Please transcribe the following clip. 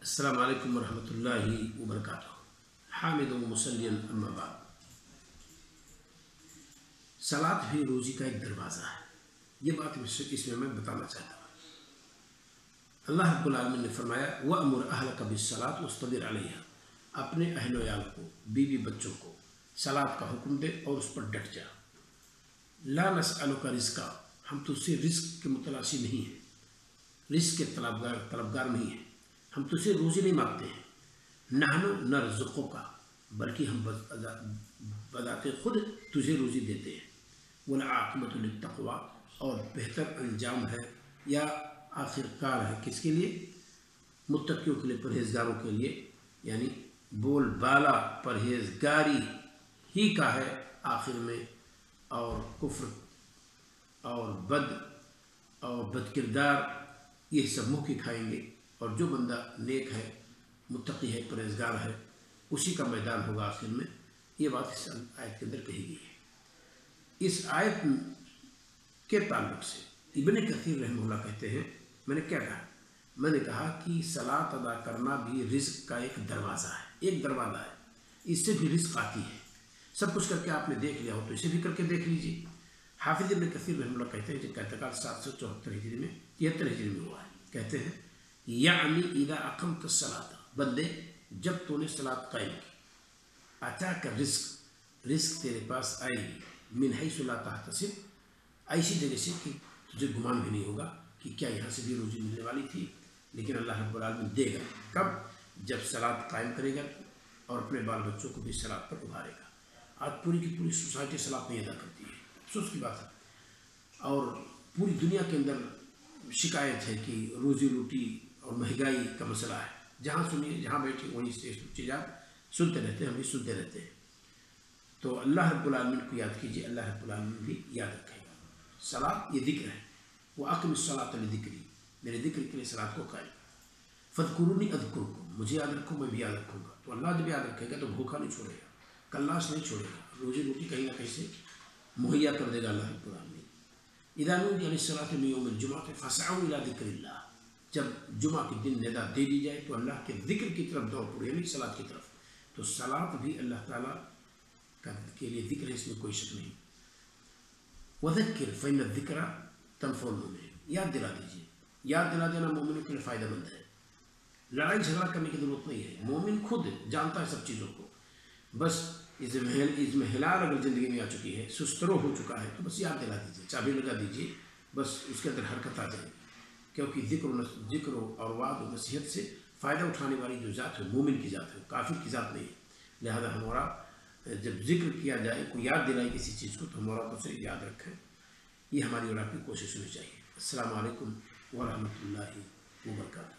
السلام علیکم ورحمۃ اللہ وبرکاتہ۔ حامد و مسلم اما بعد، صلاۃ بھی روزی کا ایک دروازہ ہے۔ یہ بات اس میں بتانا چاہتا ہوں۔ اللہ رب العالمین نے فرمایا وَأْمُرْ أَهْلَكَ بِالصَّلَاةِ وَاصْطَبِرْ عَلَيْهَا، اپنے اہل و عیال کو، بیوی بچوں کو صلاۃ کا حکم دے اور اس پر ڈٹ جا۔ لا نسألک رزقا، ہم تجھ سے رزق کے متلاشی نہیں ہیں، رزق کے طلبگار نہیں ہیں، ہم تجھ سے روزی نہیں مانگتے ہیں۔ نحن نرزقک، بلکہ ہم بذات خود تجھے روزی دیتے ہیں۔ والعاقبۃ للتقویٰ، اور بہتر انجام ہے یا آخر کار ہے کس کے لیے؟ متقیوں کے لیے، پرہیزگاروں کے لیے، یعنی بول بالا پرہیزگاری ہی کا ہے آخر میں، اور کفر اور بد کردار یہ سب منہ کی کھائیں گے، اور جو بندہ نیک ہے، متقی ہے، پرہیزگار ہے، اسی کا میدان ہوگا آخر میں۔ یہ بات اس آیت کے اندر کہی گئی ہے۔ اس آیت کے تعلق سے ابن کثیر رحمہ اللہ کہتے ہیں، میں نے کیا کہا؟ میں نے کہا کہ صلاۃ ادا کرنا بھی رزق کا ایک دروازہ ہے، ایک دروازہ ہے، اس سے بھی رزق آتی ہے۔ سب کچھ کر کے آپ نے دیکھ لیا ہو تو اسے بھی کر کے دیکھ لیجیے۔ حافظ ابن کثیر رحمہ اللہ کہتے ہیں، جن کا انتقال 774 ہجری میں 73 ہجری میں ہوا ہے، کہتے ہیں یعنی اذا اقمت الصلاۃ، بندے جب تو نے صلاۃ قائم کی، اتاک رزق تیرے پاس آئے گی، من حیث لا تحتسب، ایسی جگہ سے کہ تجھے گمان بھی نہیں ہوگا کہ کیا یہاں سے بھی روزی ملنے والی تھی، لیکن اللہ رب العالمین دے گا۔ کب؟ جب صلاۃ قائم کرے گا اور اپنے بال بچوں کو بھی صلاۃ پر ابھارے گا۔ آج پوری کی پوری سوسائٹی صلاۃ نہیں ادا کرتی ہے، افسوس کی بات ہے، اور پوری دنیا کے اندر شکایت ہے کہ روزی روٹی اور مہنگائی کا مسئلہ ہے۔ جہاں سنیے، جہاں بیٹھے وہیں سے چیز آپ سنتے رہتے ہیں، ہم بھی سنتے رہتے ہیں۔ تو اللہ رب العالمین کو یاد کیجیے، اللہ رب العالمین بھی یاد رکھے گا۔ صلاۃ یہ ذکر ہے، وَأَقِمِ الصَّلَاةَ لِذِكْرِي، میرے ذکر کے لیے صلاۃ کو قائم۔ فَاذْكُرُونِي أَذْكُرْكُمْ، مجھے یاد رکھو میں بھی یاد رکھوں گا۔ تو اللہ جب یاد رکھے گا تو بھوکا نہیں چھوڑے گا، کلاش نہیں چھوڑے گا، روزی روٹی کہیں نہ کہیں سے مہیا کر دے گا اللہ رب العالمین۔ اِذَا نُودِیَ لِلصَّلَاةِ مِن يَوْمِ الْجُمْعَةِ فَاسْعَوْا إِلَىٰ ذِكْرِ اللَّهِ، جب جمعہ کے دن ندا دے دی جائے تو اللہ کے ذکر کی طرف دوڑ پڑے، یعنی صلاۃ کی طرف۔ تو صلاۃ بھی اللہ تعالیٰ کے لیے ذکر ہے، اس میں کوئی شک نہیں۔ وَذَكِّرْ فَإِنَّ الذِّكْرَ تَنفَعُ الْمُؤْمِنِينَ، یاد دلا دیجیے، یاد دلا دینا مومنوں کے لیے فائدہ مند ہے۔ لڑائی جھگڑا کرنے کی ضرورت نہیں ہے، مومن خود جانتا ہے سب چیزوں کو۔ بس اضمحلال اگر زندگی میں آ چکی ہے، سسترو ہو چکا ہے، تو بس یاد دلا دیجیے، چابی لگا دیجیے، بس اس کے اندر حرکت آ جائے، کیونکہ ذکر اور وعد و نصیحت سے فائدہ اٹھانے والی جو ذات ہے مومن کی ذات ہے، کافر کی ذات نہیں ہے۔ لہذا ہمارا جب ذکر کیا جائے، کوئی یاد دلائے کسی چیز کو، تو ہمارا اسے یاد رکھیں، یہ ہماری اور آپ کی کوشش ہونی چاہیے۔ السلام علیکم ورحمۃ اللہ وبرکاتہ۔